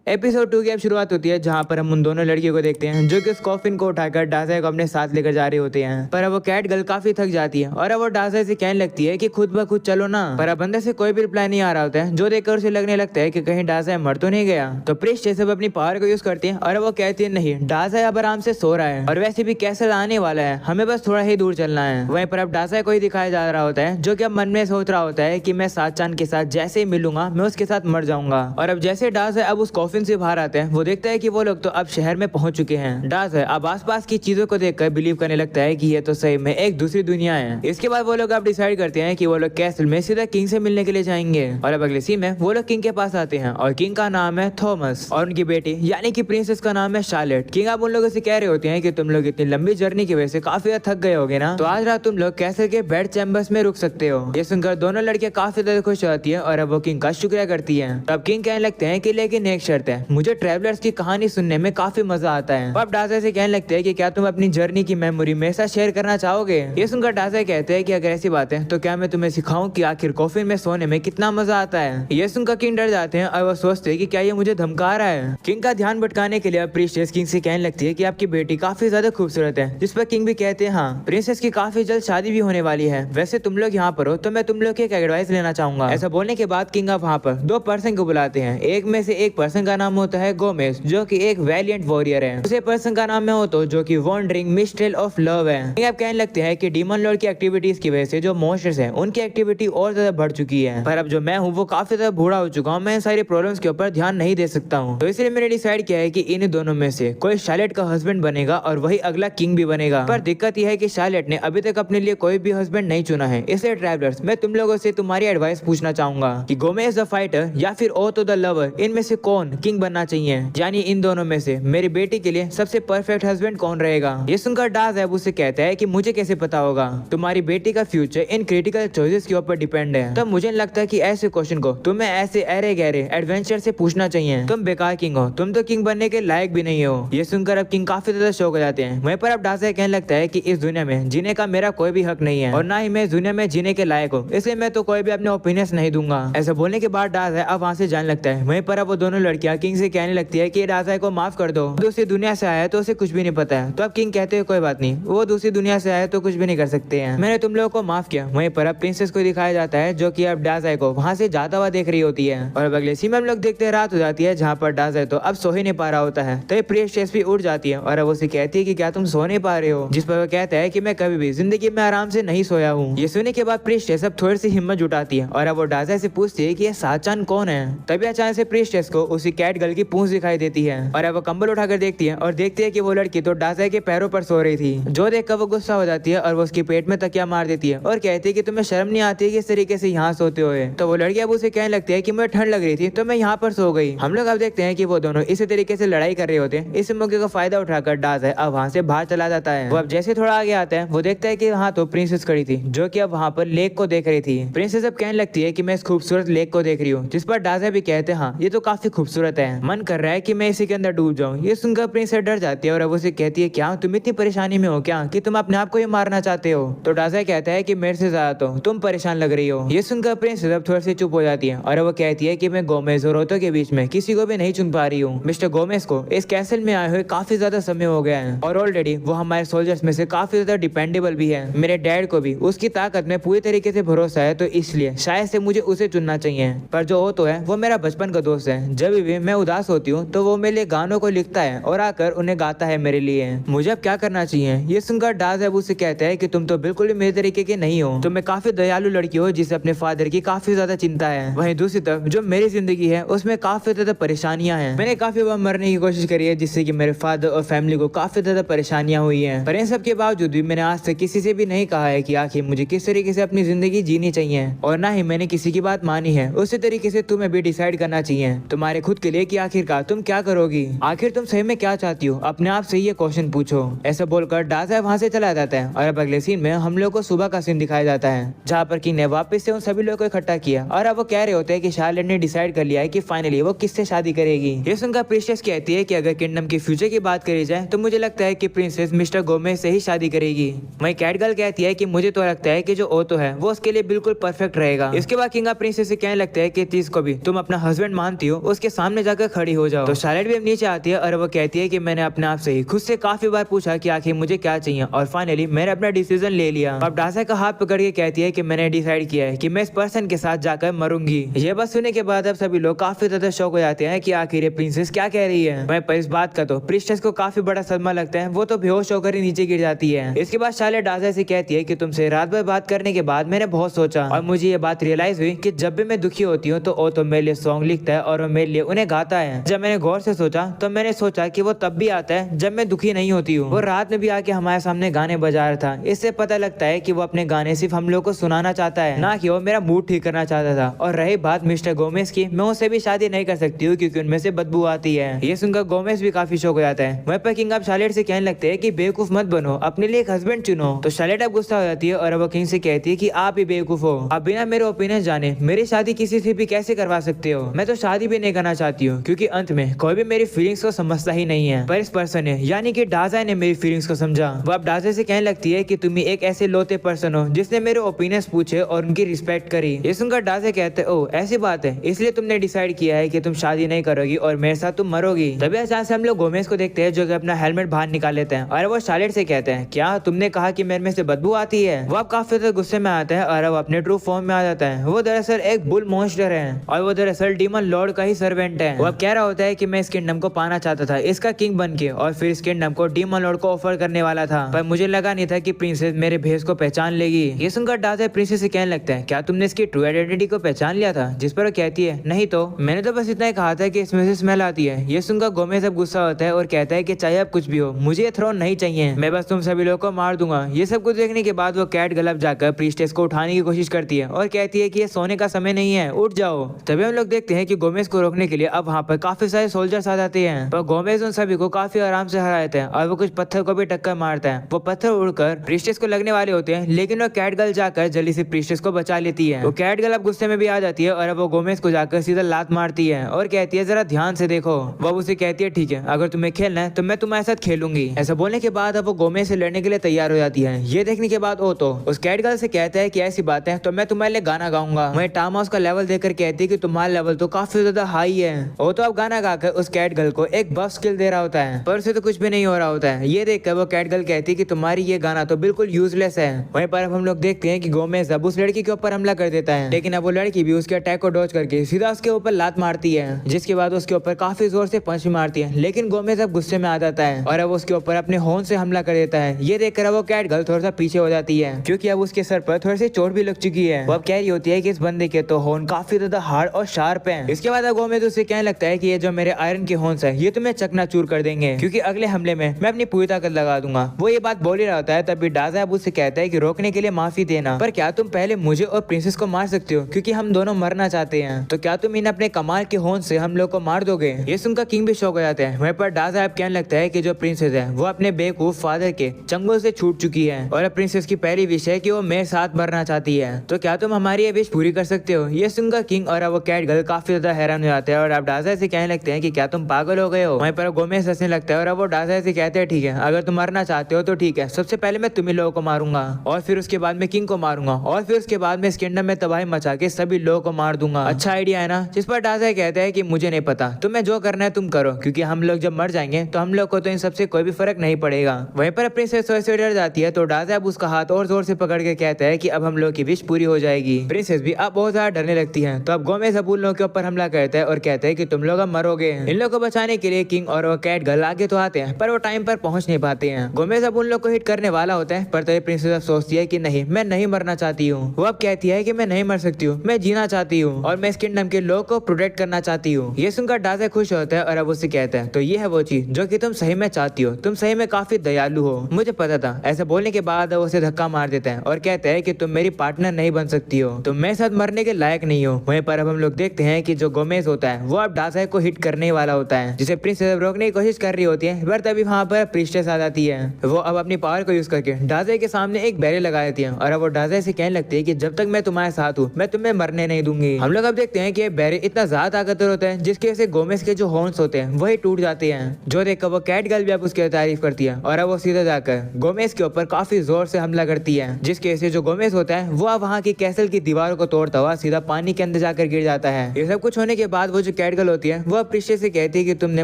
Episode 2 की अब शुरुआत होती है जहाँ पर हम उन दोनों लड़कियों को देखते हैं जो कि उस कॉफिन को उठाकर डासाई को अपने साथ लेकर जा रहे होते हैं। पर अब वो कैट गर्ल काफी थक जाती है और अब वो डासाई से कहने लगती है कि खुद ब खुद चलो ना। पर अब अंदर से कोई भी रिप्लाई नहीं आ रहा होता है, जो देखकर उसे लगने लगता है कि कहीं डासाई मर तो नहीं गया। तो प्रिस्ट सब अपनी पावर को यूज करती है और वो कहती है नहीं, डासाई अब आराम से सो रहा है और वैसे भी कैसल आने वाला है, हमें बस थोड़ा ही दूर चलना है। वहीं पर अब डासाई को ही दिखाया जा रहा होता है जो कि अब मन में सोच रहा होता है कि मैं सात-चान के साथ जैसे ही मिलूंगा मैं उसके साथ मर जाऊंगा। और अब जैसे डासाई अब उस कॉफिन से बाहर आते हैं वो देखता है कि वो लोग तो अब शहर में पहुंच चुके हैं। डासाई अब आसपास की चीजों को देखकर बिलीव करने लगता है कि ये तो सही में एक दूसरी दुनिया है। इसके बाद वो लोग अब डिसाइड करते हैं कि वो लोग कैसल में सीधा किंग से मिलने के लिए जाएंगे। और अब अगले सीन में वो लोग किंग के पास आते हैं और किंग का नाम है थॉमस और उनकी बेटी यानी कि प्रिंसेस का नाम है शार्लेट। किंग अब उन लोगों से कह रहे होते हैं कि तुम लोग इतनी लंबी जर्नी की वजह से काफी ज्यादा थक गए होगे ना, तो आज रात तुम लोग कैसल के बेड चैम्बर्स में रुक सकते हो। ये सुनकर दोनों लड़कियां काफी ज्यादा खुश होती है और अब वो किंग का शुक्रिया करती है। तब किंग कहने लगते हैं कि लेकिन एक शर्त है, मुझे ट्रेवलर्स की कहानी सुनने में काफी मजा आता है। अब डासाई से कहने लगते हैं कि क्या तुम अपनी जर्नी की मेमोरी मेरे साथ शेयर करना चाहोगे। ये सुनकर डासाई कहते हैं कि अगर ऐसी बात है तो क्या मैं तुम्हें सिखाऊं कि आखिर कॉफिन में सोने में कितना मजा आता है। ये सुनकर किंग डर जाते हैं और वो सोचते हैं कि क्या ये मुझे धमका रहा है। किंग का ध्यान भटकाने के लिए प्रिंसेस किंग से कहने लगती है कि आपकी बेटी काफी ज्यादा खूबसूरत है, जिस पर किंग भी कहते हैं हाँ, प्रिंसेस की काफी जल्द शादी भी होने वाली है। वैसे तुम लोग यहाँ पर हो तो मैं तुम लोग की एक एडवाइस लेना चाहूंगा। ऐसा बोलने के बाद किंग अब वहाँ पर दो पर्सन को बुलाते हैं। एक में से एक पर्सन का नाम होता है गोमेज जो कि एक वैलियंट वॉरियर है। दूसरे पर्सन का नाम है ओतो जो कि वॉन्डरिंग मिस्ट्रेल ऑफ लव है। किंग अब कहने लगते हैं कि डीमन लॉर्ड की एक्टिविटीज की वजह से जो मॉन्स्टर्स हैं उनकी एक्टिविटी और ज्यादा बढ़ चुकी है, पर अब जो मैं हूँ वो काफी ज्यादा बूढ़ा हो चुका हूँ, मैं इन सारी प्रॉब्लम्स के ऊपर ध्यान नहीं दे सकता हूँ। तो इसलिए मैंने डिसाइड किया है कि इन दोनों में से कोई शार्लेट का हस्बैंड बनेगा और वही अगला किंग भी बनेगा। पर दिक्कत यह है कि शार्लेट ने अभी तक अपने लिए कोई भी हस्बैंड नहीं चुना है। इसलिए ट्रैवलर्स मैं तुम लोगों से तुम्हारी एडवाइस पूछना चाहूंगा कि गोमेज द फाइटर या फिर ओतो द लवर, इनमें से कौन किंग बनना चाहिए, यानी इन दोनों में से मेरी बेटी के लिए सबसे परफेक्ट हस्बैंड कौन रहेगा। ये सुनकर डासाई उससे कहता है कि मुझे कैसे पता होगा, तुम्हारी बेटी का फ्यूचर इन क्रिटिकल चॉइसेस के ऊपर डिपेंड है। तब मुझे लगता है कि ऐसे क्वेश्चन को तुम्हें ऐसे अरे गहरे एडवेंचर से पूछना चाहिए। तुम बेकार किंग हो, तुम तो किंग बनने के लायक भी नहीं हो। ये सुनकर अब किंग काफी ज्यादा शौक हो जाते हैं। वहीं पर अब डासाई कहने लगता है कि इस दुनिया में जीने का मेरा कोई भी हक नहीं है और ना ही मैं इस दुनिया में जीने के लायक हूँ, इसलिए मैं तो कोई भी अपने ओपिनियंस नहीं दूंगा। ऐसा बोलने के बाद डासाई अब वहाँ से जाने लगता है। वहीं पर अब वो दोनों लड़कियां किंग से कहने लगती है कि डासाई को माफ कर दो, दूसरी दुनिया से आया है तो उसे कुछ भी नहीं पता है। तो अब किंग कहते हैं कोई बात नहीं, वो दूसरी दुनिया से आया तो कुछ भी नहीं कर सकते हैं, मैंने तुम लोगों को माफ किया। वहीं पर अब प्रिंसेस को दिखाया जाता है जो कि अब डासाई को वहाँ से जाता हुआ देख रही होती है। और अब अगले सीन में हम लोग देखते हैं रात हो जाती है जहाँ पर डासाई तो अब सो ही नहीं पा रहा होता है। तो प्रिंसेस भी उठ जाती है और अब उसे कहती है कि क्या तुम सो नहीं पा रहे हो, जिस पर वो कहता है कि मैं कभी भी जिंदगी में आराम से नहीं सोया हूँ। ये सुनने के बाद प्रिंसेस अब थोड़ी सी हिम्मत जुटाती है और अब वो डासाई से पूछती है कि ये सात-चान कौन है। तभी अचानक से प्रिंसेस को उसी कैट गर्ल की पूंछ दिखाई देती है और अब वो कंबल उठाकर देखती है और देखती है कि वो लड़की तो डासाई के पैरों पर सो रही थी। जो देखकर वो गुस्सा हो जाती है और वो उसके पेट में तकिया मार देती है और कहती है कि तुम्हें शर्म नहीं आती है कि इस तरीके से यहाँ सोते हुए। तो वो लड़की अब उसे कहने लगती है कि मुझे ठंड लग रही थी तो मैं यहाँ पर सो गई। हम लोग अब देखते हैं कि वो दोनों इसी तरीके से लड़ाई कर रहे होते हैं। इस मौके का फायदा उठाकर डासाई अब वहाँ से बाहर चला जाता है। वो अब जैसे थोड़ा आगे आता है वो देखता है कि वहाँ तो प्रिंसेस खड़ी थी जो कि अब वहाँ पर लेक को देख रही थी। प्रिंसेस अब कहने लगती है कि मैं इस खूबसूरत लेक को देख रही हूँ, जिस पर डासाई भी कहते हैं हाँ ये तो काफी खूबसूरत है, मन कर रहा है कि मैं इसी के अंदर डूब जाऊँ। ये सुनकर प्रिंसेस डर जाती है और अब उसे कहती है क्या तुम इतनी परेशानी में हो क्या कि तुम अपने आप को ही मारना चाहते हो। तो डासाई कहता है कि मेरे से ज्यादा तो तुम परेशान लग रही हो। ये सुनकर प्रिंसेस अब थोड़ी सी चुप हो जाती है और वो कहती है कि मैं गोमेज और ओतो के बीच में किसी को भी नहीं चुन पा रही हूँ। मिस्टर गोमेज को इस कैसल में आए हुए काफी ज्यादा समय हो गया है और ऑलरेडी वो हमारे सोल्जर्स में से काफी ज्यादा डिपेंडेबल भी है। मेरे डैड को भी उसकी ताकत में पूरी तरीके से भरोसा है, तो इसलिए शायद से मुझे उसे चुनना चाहिए। पर जो ओतो है वो मेरा बचपन का दोस्त है, जब भी मैं उदास होती हूँ तो वो मेरे लिए गानों को लिखता है और आकर उन्हें गाता है मेरे लिए। मुझे अब क्या करना चाहिए। ये सुनकर डासाई उससे कहता है कि तुम तो बिल्कुल भी मेरे तरीके के नहीं हो, तुम एक काफी दयालु लड़की हो जिसे अपने फादर की काफी ज्यादा चिंता है। वहीं दूसरी तरफ जो मेरी जिंदगी है उसमें काफी ज्यादा परेशानियां हैं। मैंने काफी बार मरने की कोशिश करी है जिससे कि मेरे फादर और फैमिली को काफी ज्यादा परेशानियां हुई हैं, पर इन सब के बावजूद भी मैंने आज तक किसी से भी नहीं कहा है कि आखिर मुझे किस तरीके से अपनी जिंदगी जीनी चाहिए और ना ही मैंने किसी की बात मानी है। उसी तरीके से तुम्हें भी डिसाइड करना चाहिए तुम्हारे खुद के लिए कि आखिरकार तुम क्या करोगी, आखिर तुम सही में क्या चाहती हो, अपने आप से ये क्वेश्चन पूछो। ऐसा बोलकर डासाई वहाँ से चला जाता है और अब अगले सीन में हम लोग को सुबह का सीन दिखाया जाता है जहाँ पर किंग ने वापस से उन सभी लोगों को इकट्ठा किया और अब वो कह रहे होते हैं कि शार्लेट ने डिसाइड कर लिया है कि फाइनली वो किससे शादी करेगी। ये सुनकर प्रिंसेस कहती है कि अगर किंगडम के फ्यूचर की बात करी जाए तो मुझे लगता है कि प्रिंसेस मिस्टर गोमेज से ही शादी करेगी। वहीं कैट गर्ल कहती है कि मुझे तो लगता है कि जो ओतो है वो उसके लिए बिल्कुल परफेक्ट रहेगा। इसके बाद किंग प्रिंसेस से कहने लगता है कि तीस को भी तुम अपना हस्बैंड मानती हो उसके सामने सामने जाकर खड़ी हो जाओ। तो शार्लेट भी अब नीचे आती है और वो कहती है कि मैंने अपने आप से ही खुद से काफी बार पूछा कि आखिर मुझे क्या चाहिए और फाइनली मैंने अपना डिसीजन ले लिया। अब डासा का हाथ पकड़ के कहती है कि मैंने डिसाइड किया है कि मैं इस पर्सन के साथ जाकर मरूंगी। ये बात सुनने के बाद अब सभी लोग काफी ज्यादा शौक हो जाते हैं कि आखिर ये प्रिंसेस क्या कह रही है। वहीं पर इस बात का तो प्रिंसेस को काफी बड़ा सदमा लगता है, वो तो बेहोश होकर ही नीचे गिर जाती है। इसके बाद शार्लेट डासा से कहती है कि तुमसे रात भर बात करने के बाद मैंने बहुत सोचा और मुझे ये बात रियलाइज हुई कि जब भी मैं दुखी होती हूँ तो वो तो मेरे लिए सॉन्ग लिखता है और वो मेरे लिए उन्हें गाता है। जब मैंने गौर से सोचा तो मैंने सोचा कि वो तब भी आता है जब मैं दुखी नहीं होती हूँ। वो रात में भी आके हमारे सामने गाने बजा रहा था। इससे पता लगता है कि वो अपने गाने सिर्फ हम लोग को सुनाना चाहता है, ना कि वो मेरा मूड ठीक करना चाहता था। और रही बात मिस्टर गोमेज की, मैं उससे भी शादी नहीं कर सकती हूँ क्योंकि उनमें से बदबू आती है। ये सुनकर गोमेज भी काफी शौक हो जाता है। वहीं पर किंग अब शार्लेट से कहने लगते हैं कि बेवकूफ मत बनो, अपने लिए एक हस्बैंड चुनो। तो शार्लेट अब गुस्सा हो जाती है और वो किंग से कहती है कि आप ही बेवकूफ हो, आप बिना मेरे ओपिनियन जाने मेरी शादी किसी से भी कैसे करवा सकते हो। मैं तो शादी भी नहीं करना चाहती हूँ क्योंकि अंत में कोई भी मेरी फीलिंग्स को समझता ही नहीं है, पर इस पर्सन ने यानी कि डाजा ने मेरी फीलिंग्स को समझा। वो अब डाजा से कहने लगती है कि तुम एक ऐसे लोते पर्सन हो जिसने मेरे ओपिनियंस पूछे और उनकी रिस्पेक्ट करी। ये सुनकर डाजा कहते हैं ओ ऐसी बात है, इसलिए तुमने डिसाइड किया है कि तुम शादी नहीं करोगी और मेरे साथ तुम मरोगी। तभी अचानक से हम लोग गोमेज को देखते हैं जो कि अपना हेलमेट बाहर निकाल लेते हैं और वो शार्लेट से कहते हैं क्या तुमने कहा कि मेरे में से बदबू आती है। वो अब काफी ज्यादा गुस्से में आता है और वो अपने ट्रू फॉर्म में आ जाता है। वो दरअसल एक बुल मॉन्स्टर है और वो दरअसल डीमन लॉर्ड का ही सर्वेंट है। वो अब कह रहा होता है कि मैं इस किंगडम को पाना चाहता था इसका किंग बन के और फिर इस किंगडम को डीमन लॉर्ड को ऑफर करने वाला था, पर मुझे लगा नहीं था कि प्रिंसेस मेरे भेष को पहचान लेगी। ये सुनकर डाजा प्रिंसेस से कहने लगता है क्या तुमने इसकी ट्रू आइडेंटिटी को पहचान लिया था। जिस पर वो कहती है नहीं तो मैंने तो बस इतना ही कहा था कि इसमें से स्मेल आती है। ये सुनकर गोमेज अब गुस्सा होता है और कहता है कि चाहे अब कुछ भी हो मुझे ये थ्रोन नहीं चाहिए, मैं बस तुम सभी लोगों को मार दूंगा। ये सब कुछ देखने के बाद वो कैट गलब जाकर प्रीस्टेस को उठाने की कोशिश करती है और कहती है कि ये सोने का समय नहीं है, उठ जाओ। तभी हम लोग देखते हैं कि गोमेज को रोकने के लिए अब वहाँ पर काफी सारे सोल्जर्स आ जाते हैं, पर गोमेज उन सभी को काफी आराम से हरा देता है और वो कुछ पत्थर को भी टक्कर मारता है। वो पत्थर उड़कर प्रीस्टेस को लगने वाले होते हैं, लेकिन वो कैट गर्ल जाकर जल्दी से प्रीस्टेस को बचा लेती है। वो कैट गर्ल अब गुस्से में भी आ जाती है और अब वो गोमेज को जाकर सीधा लात मारती है और कहती है जरा ध्यान से देखो। वो उसे कहती है ठीक है, अगर तुम्हें खेलना है तो मैं तुम्हारे साथ खेलूंगी। ऐसा बोलने के बाद अब वो गोमेज से लड़ने के लिए तैयार हो जाती है। ये देखने के बाद वो तो उस कैट गर्ल से कहता है कि ऐसी बात है तो मैं तुम्हारे लिए गाना गाऊंगा। वहीं टाम हाउस का लेवल देखकर कहती है कि तुम्हारा लेवल तो काफी ज्यादा हाई है। वो तो अब गाना गाकर उस कैट गर्ल को एक बफ स्किल दे रहा होता है, पर उसे तो कुछ भी नहीं हो रहा होता है। ये देखकर वो कैट गर्ल कहती है कि तुम्हारी ये गाना तो बिल्कुल यूजलेस है। वहीं पर अब हम लोग देखते हैं कि गोमेज अब उस लड़की के ऊपर हमला कर देता है, लेकिन अब वो लड़की भी उसके अटैक को डॉज करके सीधा उसके ऊपर लात मारती है, जिसके बाद उसके ऊपर काफी जोर से पंच भी मारती है। लेकिन गोमेज अब गुस्से में आ जाता है और अब उसके ऊपर अपने होंठ से हमला कर देता है। ये देखकर वो कैट गर्ल थोड़ा सा पीछे हो जाती है क्योंकि अब उसके सर पर थोड़ी सी चोट भी लग चुकी है। वो अब कह रही होती है कि इस बंदे के तो होंठ काफी ज्यादा हार्ड और शार्प हैं। इसके बाद अब गोमेज उससे कहने लगता है कि ये जो मेरे आयरन के होंठ है ये तुम्हें चकनाचूर कर देंगे क्योंकि अगले हमले में मैं अपनी पूरी ताकत लगा दूंगा। वो ये बात बोल ही रहा होता है तभी डाजा अब उससे कहता है कि रोकने के लिए माफी देना, पर क्या तुम पहले मुझे और प्रिंसेस को मार सकते हो क्योंकि हम दोनों मरना चाहते हैं। तो क्या तुम इन अपने कमाल के होंठ से हम लोग को मार दोगे। ये सुनकर किंग भी शौक हो जाते हैं। वहीं पर डाजा अब कहने लगता है कि जो प्रिंसेस है वो अपने बेवकूफ फादर के चंगुल से छूट चुकी है और अब प्रिंसेस की पहली विश है कि वो मेरे साथ मरना चाहती है। तो क्या तुम हमारी ये विश पूरी कर सकते हो। ये सुनकर किंग और वो कैट गर्ल काफी ज्यादा हैरान हो जाते हैं और अब डाजा से कहने लगते हैं कि क्या तुम पागल हो गए हो। वहीं पर गोमेज हंसने लगता है और अब वो डाजा से कहते हैं ठीक है, अगर तुम मरना चाहते हो तो ठीक है, सबसे पहले मैं तुम्ही लोगों को मारूंगा और फिर उसके बाद मैं किंग को मारूंगा और फिर उसके बाद मैं इस किंगडम में तबाही मचा के सभी लोगों को मार दूंगा। अच्छा आइडिया है ना। जिस पर डाजा कहता है कि मुझे नहीं पता, तुम्हें जो करना है तुम करो क्योंकि हम लोग जब मर जाएंगे तो हम लोग को तो इन सबसे कोई भी फर्क नहीं पड़ेगा। वहीं पर प्रिंसेस से डर जाती है तो डाजा अब उसका हाथ और जोर से पकड़ के कहता है कि अब हम लोग की विश पूरी हो जाएगी। प्रिंसेस भी अब बहुत ज्यादा डरने लगती है। तो अब गोमेज अब उन लोगों के ऊपर हमला करता है और कहता है कि तुम लोग अब मरोगे। इन लोगों को बचाने के लिए किंग और वो कैट गर्ल आगे तो आते हैं पर वो टाइम पर पहुंच नहीं पाते हैं। गोमेज अब उन लोग को हिट करने वाला होता है पर तभी प्रिंसेस अब सोचती है कि नहीं, मैं नहीं मरना चाहती हूँ। वो अब कहती है कि मैं नहीं मर सकती हूँ, मैं जीना चाहती हूँ और मैं इस किंगडम के लोगों को प्रोटेक्ट करना चाहती हूँ। ये सुनकर डाजा खुश होता है और अब उससे कहता है तो ये है वो चीज जो कि तुम सही में चाहती हो, तुम सही में काफी दयालु हो, मुझे पता था। ऐसा बोलने के बाद वो उसे धक्का मार देता है और कहता है कि तुम मेरी पार्टनर नहीं बन सकती हो, तुम मेरे साथ मरने के लायक नहीं हो। वहीं पर अब हम लोग देखते हैं कि जो गोमेज होता है वो अब डाजा को हिट करने वाला होता है, जिसे प्रिंसेस रोकने की कोशिश कर रही होती है, पर तभी वहाँ पर प्रीस्टेस आ जाती है। वो अब अपनी पावर को यूज करके डाजा के सामने एक बैरियर लगा देती है और अब वो डाजा से कहने लगती है कि जब तक मैं तुम्हारे साथ हूँ मैं तुम्हें मरने नहीं दूंगी। हम लोग अब देखते हैं कि बैरियर इतना ज्यादा ताकतवर होता है जिसकी वजह से गोमेज के जो हॉर्न्स होते हैं वही टूट जाते हैं, जो देखकर वो कैट गर्ल भी अब उसकी तारीफ करती है और अब वो सीधा जाकर गोमेज के ऊपर काफी जोर से हमला करती है, जिसकी वजह से जो गोमेज होता है वो अब वहाँ की कैसल की दीवारों को तोड़ता हुआ सीधा पानी के अंदर जाकर गिर जाता है। ये सब कुछ होने के बाद वो जो कैट गर्ल होती है वो अब प्रीशियस से कहती है कि तुमने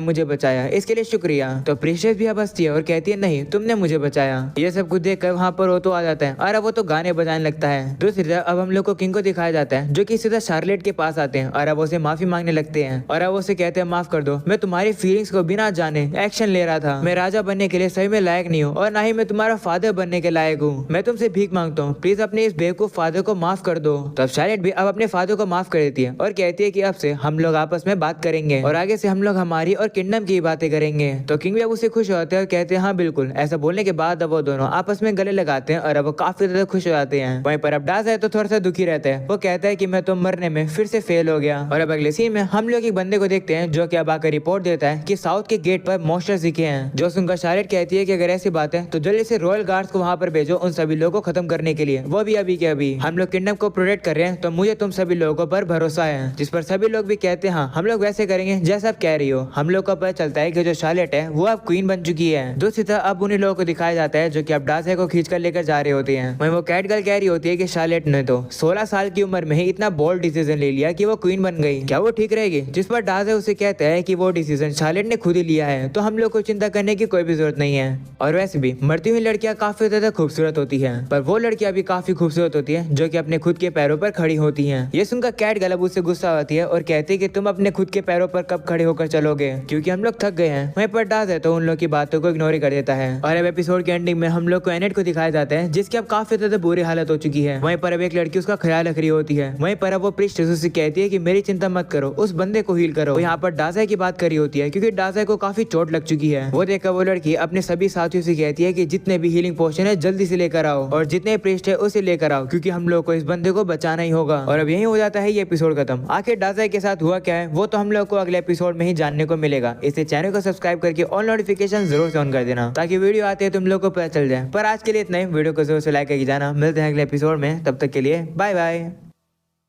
मुझे बचाया, इसके लिए शुक्रिया। तो प्रीशियस भी अब हंसती है और कहती है नहीं, तुमने मुझे बचाया। ये सब कुछ देखकर वहाँ पर वो तो आ जाता है और अब वो तो गाने बजाने लगता है। दूसरी तरफ अब हम लोग को किंग को दिखाया जाता है जो कि सीधा शार्लेट के पास आते हैं और अब उसे माफी मांगने लगते हैं और अब उसे कहते हैं माफ कर दो, मैं तुम्हारी फीलिंग्स को बिना जाने एक्शन ले रहा था। मैं राजा बनने के लिए सही में लायक नहीं हूँ और ना ही मैं तुम्हारा फादर बनने के लायक हूँ। मैं तुमसे भीख मांगता हूँ, प्लीज अपने इस बेवकूफ फादर को माफ कर दो। तब शार्लेट भी अब अपने फादर को माफ कर देती है और कहती है कि अब से हम लोग आपस में बात करेंगे और आगे से हम लोग हमारी और किंगडम की बातें करेंगे। तो किंग भी अब उससे खुश होते हैं और कहते हैं हाँ बिल्कुल। ऐसा बोलने के बाद अब वो दोनों आपस में गले लगाते हैं और अब वो काफी ज्यादा खुश हो जाते हैं। वहीं पर अब डास है तो थोड़ा सा दुखी रहता है। वो कहता है कि मैं तो मरने में फिर से फेल हो गया। और अब अगले सीन में हम लोग एक बंदे को देखते हैं जो कि अब आकर रिपोर्ट देता है कि साउथ के गेट पर मॉन्स्टर्स दिखे हैं। जो सुनकर शार्लेट कहती है कि अगर ऐसी बात है तो जल्दी से रॉयल गार्ड्स को वहां पर भेजो उन सभी लोगों को खत्म करने के लिए, वो भी अभी के अभी। हम लोग किंगडम को प्रोटेक्ट कर रहे हैं तो मुझे तुम सभी लोगों पर भरोसा है। जिस पर सभी लोग भी कहते हैं हाँ हम लोग वैसे करेंगे जैसा आप कह रही हो। हम लोग को पता चलता है कि जो शार्लेट है वो अब क्वीन बन चुकी है। दूसरी तरफ अब उन्हीं लोगों को दिखाया जाता है जो कि अब डार्सी को खींच कर लेकर जा रहे होते हैं। वहीं वो कैट गर्ल कह रही होती है कि शार्लेट ने तो 16 साल की उम्र में ही इतना बोल्ड डिसीजन ले लिया कि वो क्वीन बन गई, क्या वो ठीक रहेगी? जिस पर डार्सी उसे कहता है कि वो डिसीजन शार्लेट ने खुद ही लिया है तो हम लोग को चिंता करने की कोई भी जरूरत नहीं है। और वैसे भी मरती हुई लड़कियां काफी ज्यादा खूबसूरत होती है पर वो लड़कियां भी काफी खूबसूरत होती है जो कि अपने खुद के पैरों पर खड़ी होती हैं। ये सुनकर कैट गर्ल उससे गुस्सा आती है और कहती है कि तुम अपने खुद के पैरों पर कब खड़े होकर चलोगे, क्योंकि हम लोग थक गए हैं। वहीं पर डास है तो उन लोग की बातों को इग्नोर कर देता है। और अब एपिसोड के एंडिंग में हम लोग को एनेट को दिखाया जाता है जिसकी अब काफी ज्यादा बुरी हालत हो चुकी है। वहीं पर अब एक लड़की उसका ख्याल रख रही होती है। वहीं पर अब वो प्रीस्टेस उससे कहती है कि मेरी चिंता मत करो, उस बंदे को हील करो। यहाँ पर डासा की बात करी होती है क्योंकि डासा को काफी चोट लग चुकी है। वो देखकर वो लड़की अपने सभी साथियों से कहती है कि जितने भी हीलिंग पोशन है जल्दी से लेकर आओ और जितने प्रीस्ट है उसे लेकर आओ क्योंकि हम लोग को इस बंदे को बचाना ही होगा। और अब यही हो जाता है ये एपिसोड खत्म। आखिर डासा के साथ हुआ क्या है वो तो हम लोग को अगले एपिसोड में ही जानने को मिलेगा। इसे चैनल को सब्सक्राइब करके ऑल नोटिफिकेशन जरूर से ऑन कर देना ताकि वीडियो आते हैं तुम लोग को पता चल जाए। पर आज के लिए इतना ही, वीडियो को जरूर से लाइक करके जाना। मिलते हैं अगले एपिसोड में, तब तक के लिए बाय बाय।